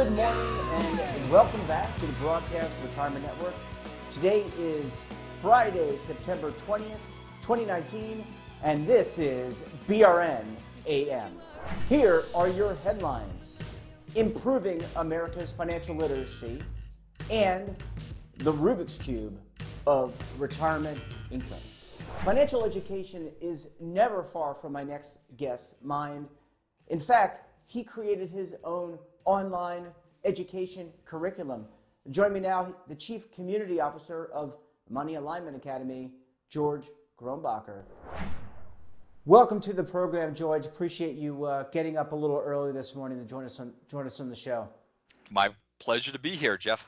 Good morning and welcome back to the Broadcast Retirement Network. Today is Friday, September 20th, 2019, and this is BRN AM. Here are your headlines: improving America's financial literacy and the Rubik's Cube of retirement income. Financial education is never far from my next guest's mind. In fact, he created his own online education curriculum. Join me now, the Chief Community Officer of Money Alignment Academy, George Grombacher. Welcome to the program, George. Appreciate you getting up a little early this morning to join us on the show. My pleasure to be here, Jeff.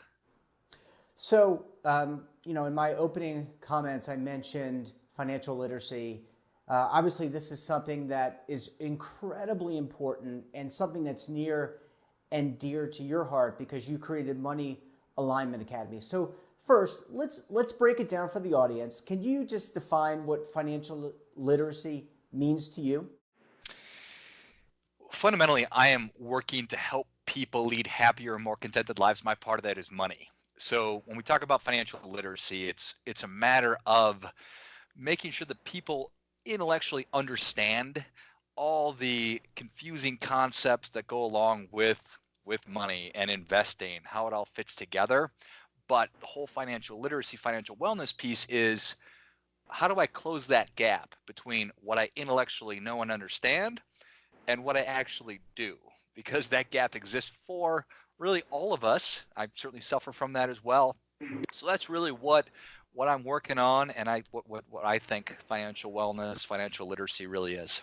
So, in my opening comments, I mentioned financial literacy. Obviously, this is something that is incredibly important and something that's near and dear to your heart because you created Money Alignment Academy. So first, let's break it down for the audience. Can you just define what financial literacy means to you? Fundamentally, I am working to help people lead happier and more contented lives. My part of that is money. So when we talk about financial literacy, it's a matter of making sure that people intellectually understand all the confusing concepts that go along with money and investing, how it all fits together. But the whole financial literacy, financial wellness piece is, how do I close that gap between what I intellectually know and understand and what I actually do? Because that gap exists for really all of us. I certainly suffer from that as well. So that's really what I'm working on, and what I think financial wellness, financial literacy really is.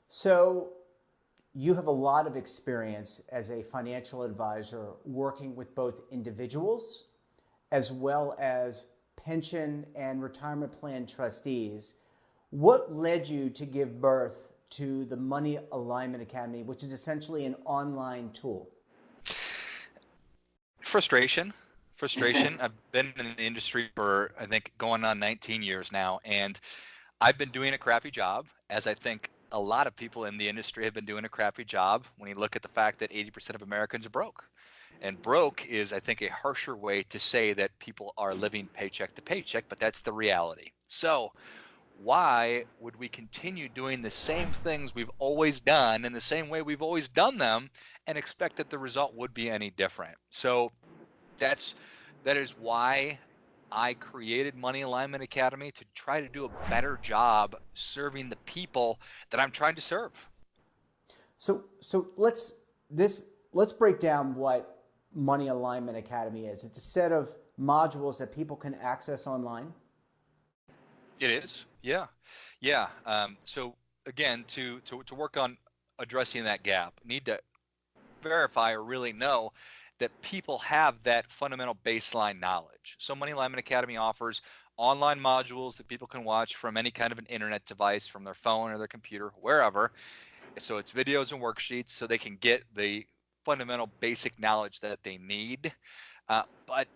So you have a lot of experience as a financial advisor working with both individuals as well as pension and retirement plan trustees. What led you to give birth to the Money Alignment Academy, which is essentially an online tool? Frustration. I've been in the industry for, I think, going on 19 years now, and I've been doing a crappy job, as I think a lot of people in the industry have been doing a crappy job when you look at the fact that 80% of Americans are broke. And broke is, I think, a harsher way to say that people are living paycheck to paycheck, but that's the reality. So why would we continue doing the same things we've always done in the same way we've always done them and expect that the result would be any different? So that is why I created Money Alignment Academy, to try to do a better job serving the people that I'm trying to serve. So let's break down what Money Alignment Academy is. It's a set of modules that people can access online. It is, yeah. So again, to work on addressing that gap, need to verify or really know that people have that fundamental baseline knowledge. So Money Alignment Academy offers online modules that people can watch from any kind of an internet device, from their phone or their computer, wherever. So it's videos and worksheets so they can get the fundamental basic knowledge that they need. But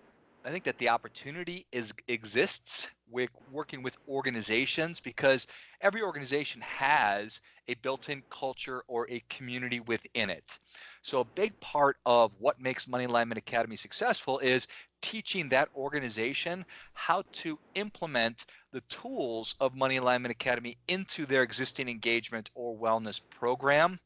I think that the opportunity exists with working with organizations, because every organization has a built-in culture or a community within it. So a big part of what makes Money Alignment Academy successful is teaching that organization how to implement the tools of Money Alignment Academy into their existing engagement or wellness program.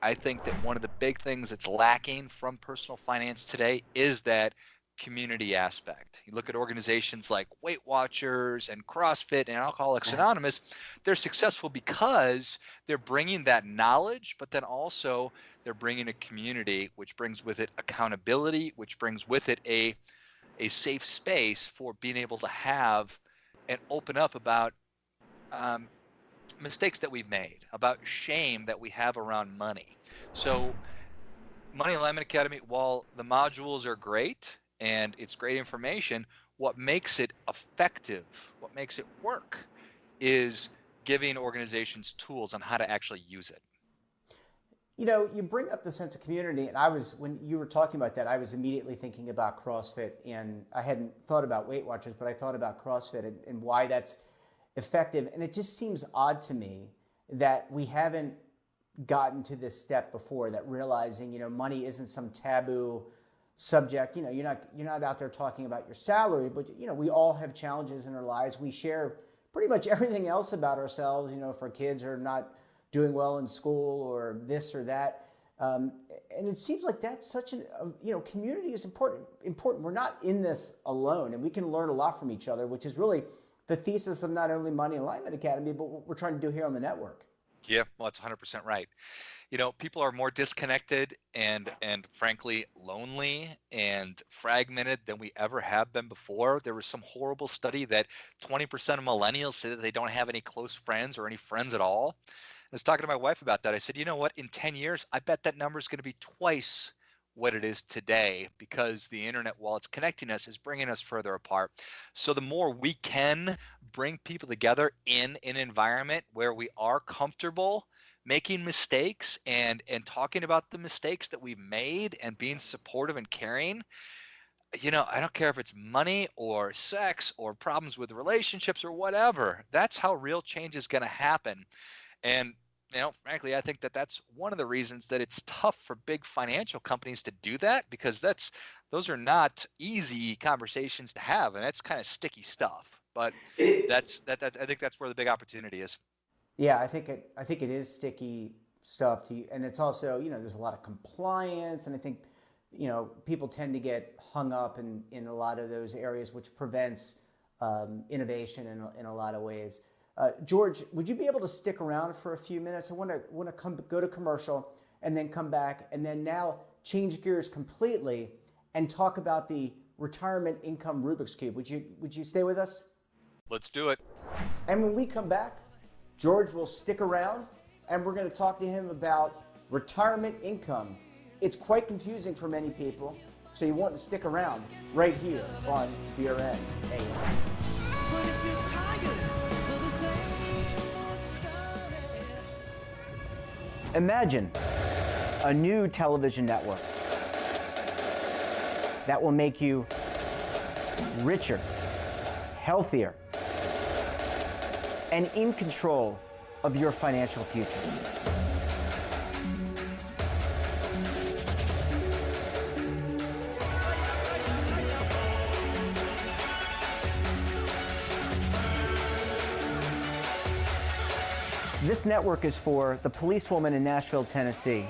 I think that one of the big things that's lacking from personal finance today is that community aspect. You look at organizations like Weight Watchers and CrossFit and Alcoholics Anonymous, they're successful because they're bringing that knowledge, but then also they're bringing a community, which brings with it accountability, which brings with it a safe space for being able to have and open up about mistakes that we've made, about shame that we have around money. So Money Alignment Academy, while the modules are great and it's great information, what makes it effective, what makes it work, is giving organizations tools on how to actually use it. You know, you bring up the sense of community, and when you were talking about that, I was immediately thinking about CrossFit, and I hadn't thought about Weight Watchers, but I thought about CrossFit and why that's effective. And it just seems odd to me that we haven't gotten to this step before, that realizing, money isn't some taboo subject. You're not out there talking about your salary, but we all have challenges in our lives. We share pretty much everything else about ourselves. If our kids are not doing well in school or this or that, and it seems like that's such an community is important. We're not in this alone, and we can learn a lot from each other, which is really the thesis of not only Money Alignment Academy, but what we're trying to do here on the network. Yeah, well, that's 100% right. People are more disconnected and frankly lonely and fragmented than we ever have been before. There was some horrible study that 20% of millennials say that they don't have any close friends or any friends at all. I was talking to my wife about that. I said, you know what? In 10 years, I bet that number is going to be twice what it is today, because the internet, while it's connecting us, is bringing us further apart. So the more we can bring people together in an environment where we are comfortable making mistakes and talking about the mistakes that we've made and being supportive and caring, I don't care if it's money or sex or problems with relationships or whatever. That's how real change is going to happen. And frankly, I think that that's one of the reasons that it's tough for big financial companies to do that, because those are not easy conversations to have, and that's kind of sticky stuff. But I think that's where the big opportunity is. Yeah, I think it is sticky stuff and it's also, there's a lot of compliance, and I think, people tend to get hung up in a lot of those areas, which prevents innovation in a lot of ways. George, would you be able to stick around for a few minutes? I want to go to commercial and then come back, and then now change gears completely and talk about the retirement income Rubik's Cube. Would you stay with us? Let's do it. And when we come back, George will stick around, and we're going to talk to him about retirement income. It's quite confusing for many people, so you want to stick around right here on BRN AM. Imagine a new television network that will make you richer, healthier, and in control of your financial future. This network is for the policewoman in Nashville, Tennessee,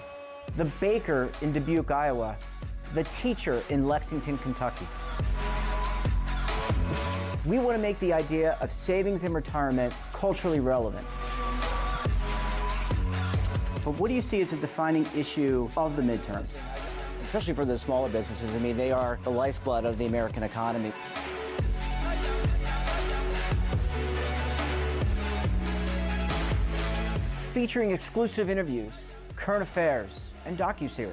the baker in Dubuque, Iowa, the teacher in Lexington, Kentucky. We want to make the idea of savings and retirement culturally relevant. But what do you see as a defining issue of the midterms, especially for the smaller businesses? I mean, they are the lifeblood of the American economy. Featuring exclusive interviews, current affairs, and docuseries.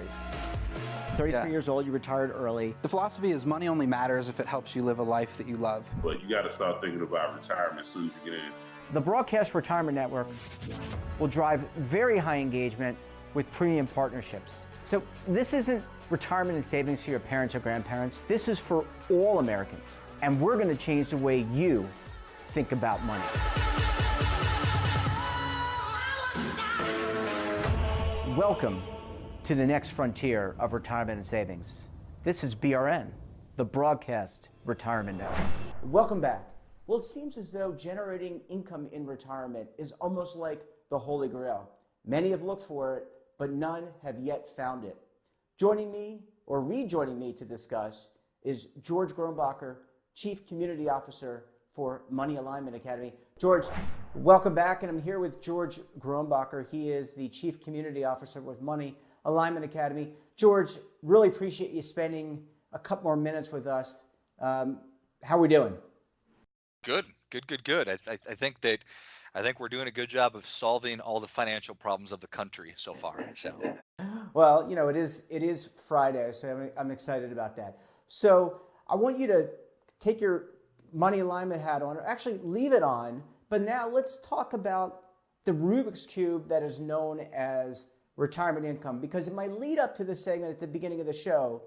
33 years old, you retired early. The philosophy is money only matters if it helps you live a life that you love. But you got to start thinking about retirement as soon as you get in. The Broadcast Retirement Network will drive very high engagement with premium partnerships. So this isn't retirement and savings for your parents or grandparents. This is for all Americans. And we're going to change the way you think about money. Welcome to the next frontier of retirement and savings. This is BRN, the Broadcast Retirement Network. Welcome back. Well, it seems as though generating income in retirement is almost like the Holy Grail. Many have looked for it, but none have yet found it. Joining me, or rejoining me to discuss, is George Grombacher, Chief Community Officer for Money Alignment Academy. George, welcome back, and I'm here with George Grombacher. He is the Chief Community Officer with Money Alignment Academy. George, really appreciate you spending a couple more minutes with us. How are we doing? Good. I think we're doing a good job of solving all the financial problems of the country so far. So, well, it is Friday, so I'm excited about that. So I want you to take your Money Alignment hat on, or actually leave it on, but now let's talk about the Rubik's Cube that is known as retirement income, because in my lead up to this segment at the beginning of the show,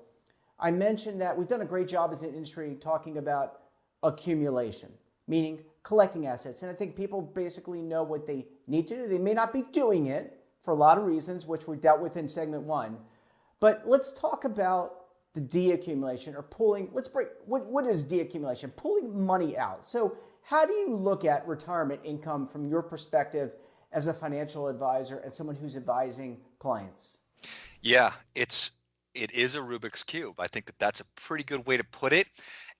I mentioned that we've done a great job as an industry talking about accumulation, meaning collecting assets. And I think people basically know what they need to do. They may not be doing it for a lot of reasons, which we dealt with in segment 1. But let's talk about the deaccumulation or pulling. What is deaccumulation? Pulling money out. So how do you look at retirement income from your perspective as a financial advisor and someone who's advising clients? Yeah, it is a Rubik's Cube. I think that that's a pretty good way to put it.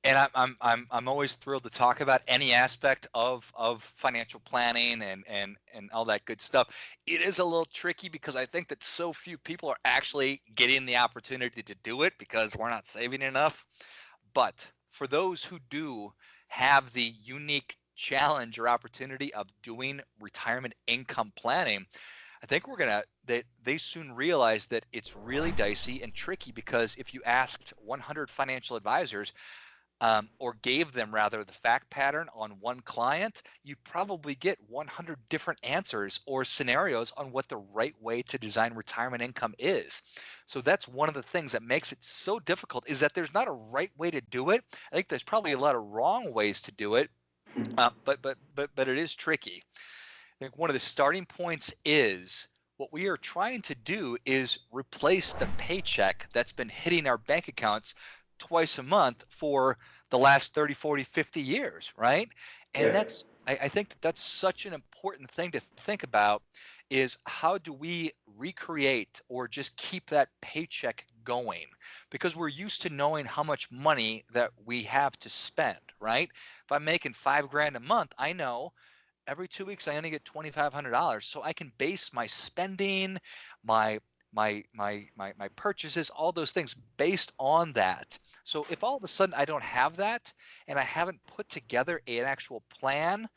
And I'm always thrilled to talk about any aspect of financial planning and all that good stuff. It is a little tricky because I think that so few people are actually getting the opportunity to do it because we're not saving enough. But for those who do have the unique challenge or opportunity of doing retirement income planning, I think they soon realize that it's really dicey and tricky, because if you asked 100 financial advisors, or gave them rather the fact pattern on one client, you'd probably get 100 different answers or scenarios on what the right way to design retirement income is. So that's one of the things that makes it so difficult, is that there's not a right way to do it. I think there's probably a lot of wrong ways to do it, but it is tricky. I think one of the starting points is what we are trying to do is replace the paycheck that's been hitting our bank accounts twice a month for the last 30, 40, 50 years, right? And I think that that's such an important thing to think about, is how do we recreate or just keep that paycheck going? Because we're used to knowing how much money that we have to spend, right? If I'm making $5,000 a month, I know every 2 weeks I only get $2,500, so I can base my spending, my my purchases, all those things based on that. So if all of a sudden I don't have that and I haven't put together an actual plan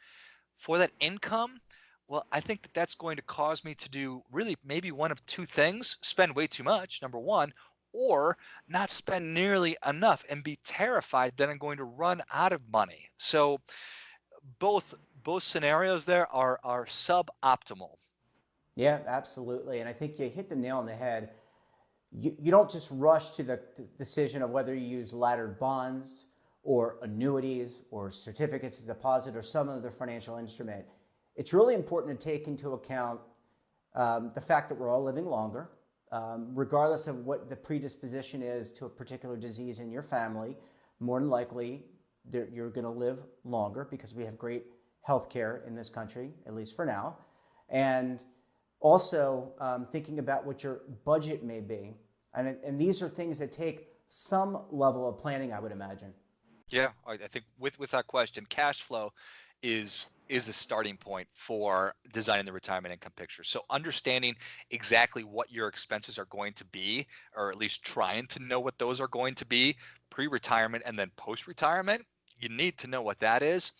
for that income, well, I think that that's going to cause me to do really maybe one of two things: spend way too much, number one, or not spend nearly enough and be terrified that I'm going to run out of money. So both scenarios there are suboptimal. Yeah, absolutely. And I think you hit the nail on the head. You don't just rush to the decision of whether you use laddered bonds or annuities or certificates of deposit or some other financial instrument. It's really important to take into account the fact that we're all living longer, regardless of what the predisposition is to a particular disease in your family. More than likely, you're going to live longer because we have great health care in this country, at least for now. And also thinking about what your budget may be. And these are things that take some level of planning, I would imagine. Yeah, I think with that question, cash flow is the starting point for designing the retirement income picture. So understanding exactly what your expenses are going to be, or at least trying to know what those are going to be pre-retirement and then post-retirement, you need to know what that is.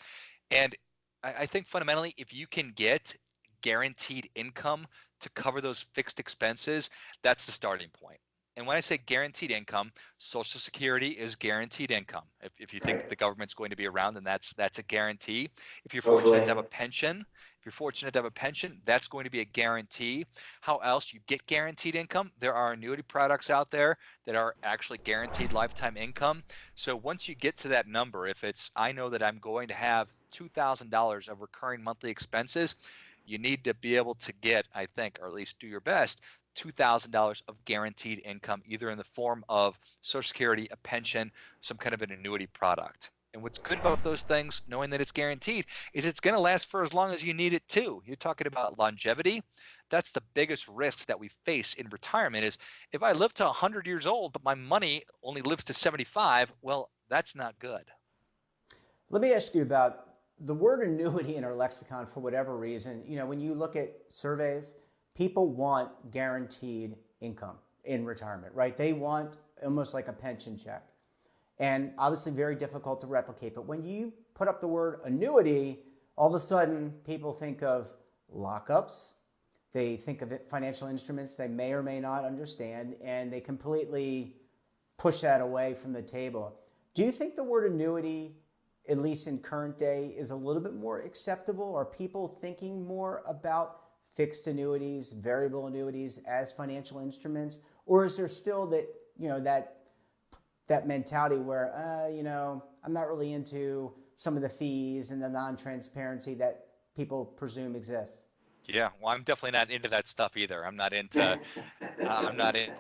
And I think fundamentally, if you can get guaranteed income to cover those fixed expenses, that's the starting point. And when I say guaranteed income, Social Security is guaranteed income. If you think that the government's going to be around, then that's a guarantee. If you're fortunate to have a pension, that's going to be a guarantee. How else you get guaranteed income? There are annuity products out there that are actually guaranteed lifetime income. So once you get to that number, if it's, I know that I'm going to have $2,000 of recurring monthly expenses, you need to be able to get, I think, or at least do your best, $2,000 of guaranteed income, either in the form of Social Security, a pension, some kind of an annuity product. And what's good about those things, knowing that it's guaranteed, is it's going to last for as long as you need it to. You're talking about longevity. That's the biggest risk that we face in retirement, is if I live to 100 years old, but my money only lives to 75, well, that's not good. Let me ask you about the word annuity in our lexicon. For whatever reason, when you look at surveys, people want guaranteed income in retirement, right? They want almost like a pension check. And obviously very difficult to replicate. But when you put up the word annuity, all of a sudden people think of lockups. They think of financial instruments they may or may not understand, and they completely push that away from the table. Do you think the word annuity, at least in current day, is a little bit more acceptable? Are people thinking more about fixed annuities, variable annuities as financial instruments? Or is there still that mentality where, I'm not really into some of the fees and the non-transparency that people presume exists? Yeah, well, I'm definitely not into that stuff either. I'm not in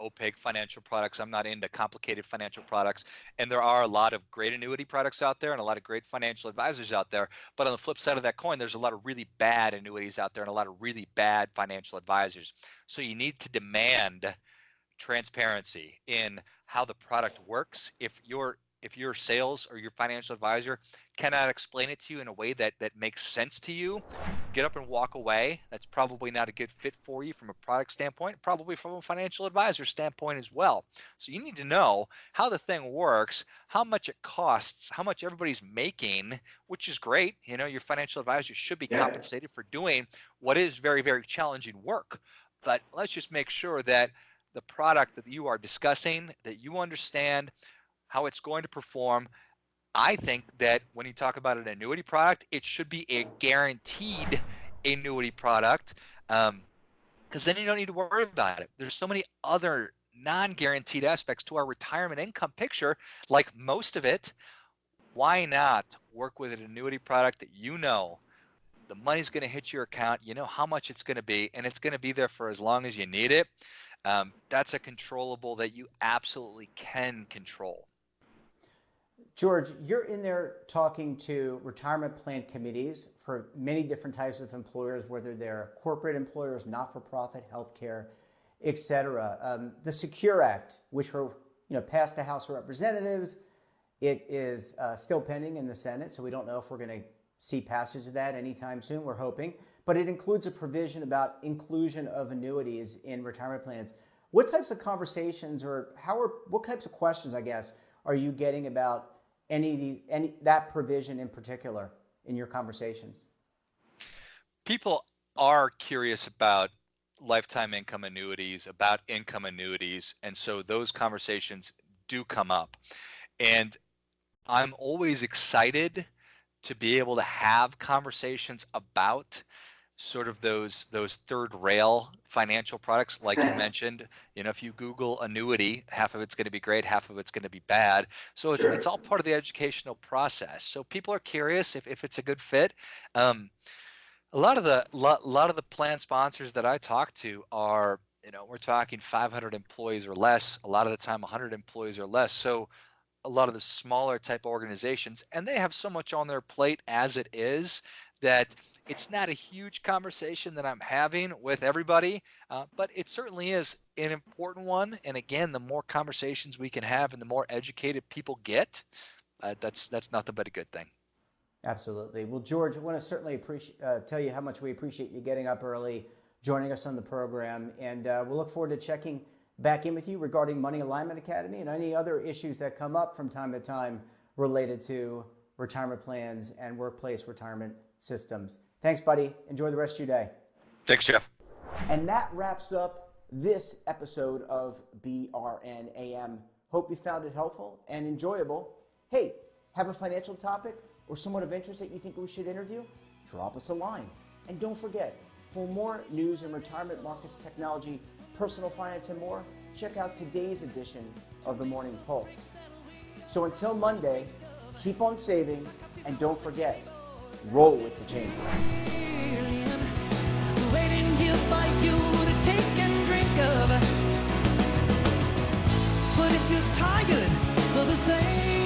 opaque financial products. I'm not into complicated financial products. And there are a lot of great annuity products out there and a lot of great financial advisors out there. But on the flip side of that coin, there's a lot of really bad annuities out there and a lot of really bad financial advisors. So you need to demand transparency in how the product works. If your sales or your financial advisor cannot explain it to you in a way that makes sense to you, get up and walk away. That's probably not a good fit for you from a product standpoint, probably from a financial advisor standpoint as well. So you need to know how the thing works, how much it costs, how much everybody's making, which is great. Your financial advisor should be compensated for doing what is very, very challenging work. But let's just make sure that the product that you are discussing, that you understand how it's going to perform. I think that when you talk about an annuity product, it should be a guaranteed annuity product, because then you don't need to worry about it. There's so many other non-guaranteed aspects to our retirement income picture, like most of it. Why not work with an annuity product that the money's going to hit your account, you know how much it's going to be, and it's going to be there for as long as you need it. That's a controllable that you absolutely can control. George, you're in there talking to retirement plan committees for many different types of employers, whether they're corporate employers, not-for-profit, healthcare, et cetera. The Secure Act, which passed the House of Representatives, it is still pending in the Senate, so we don't know if we're going to see passage of that anytime soon. We're hoping. But it includes a provision about inclusion of annuities in retirement plans. What types of conversations what types of questions, I guess, are you getting about that provision in particular in your conversations? People are curious about lifetime income annuities, about income annuities, and so those conversations do come up. And I'm always excited to be able to have conversations about sort of those third rail financial products, like you mentioned. If you Google annuity, half of it's going to be great, half of it's going to be bad. So it's all part of the educational process. So people are curious if it's a good fit. A lot of the plan sponsors that I talk to are, we're talking 500 employees or less. A lot of the time, 100 employees or less. So a lot of the smaller type organizations, and they have so much on their plate as it is that it's not a huge conversation that I'm having with everybody, but it certainly is an important one. And again, the more conversations we can have and the more educated people get, that's nothing but a good thing. Absolutely. Well, George, I want to certainly tell you how much we appreciate you getting up early, joining us on the program, and we'll look forward to checking back in with you regarding Money Alignment Academy and any other issues that come up from time to time related to retirement plans and workplace retirement systems. Thanks, buddy. Enjoy the rest of your day. Thanks, Jeff. And that wraps up this episode of BRN AM. Hope you found it helpful and enjoyable. Hey, have a financial topic or someone of interest that you think we should interview? Drop us a line. And don't forget, for more news in retirement markets, technology, personal finance, and more, check out today's edition of the Morning Pulse. So until Monday, keep on saving, and don't forget, roll with the change. Waiting here for you to take and drink of. But if you're tired of the same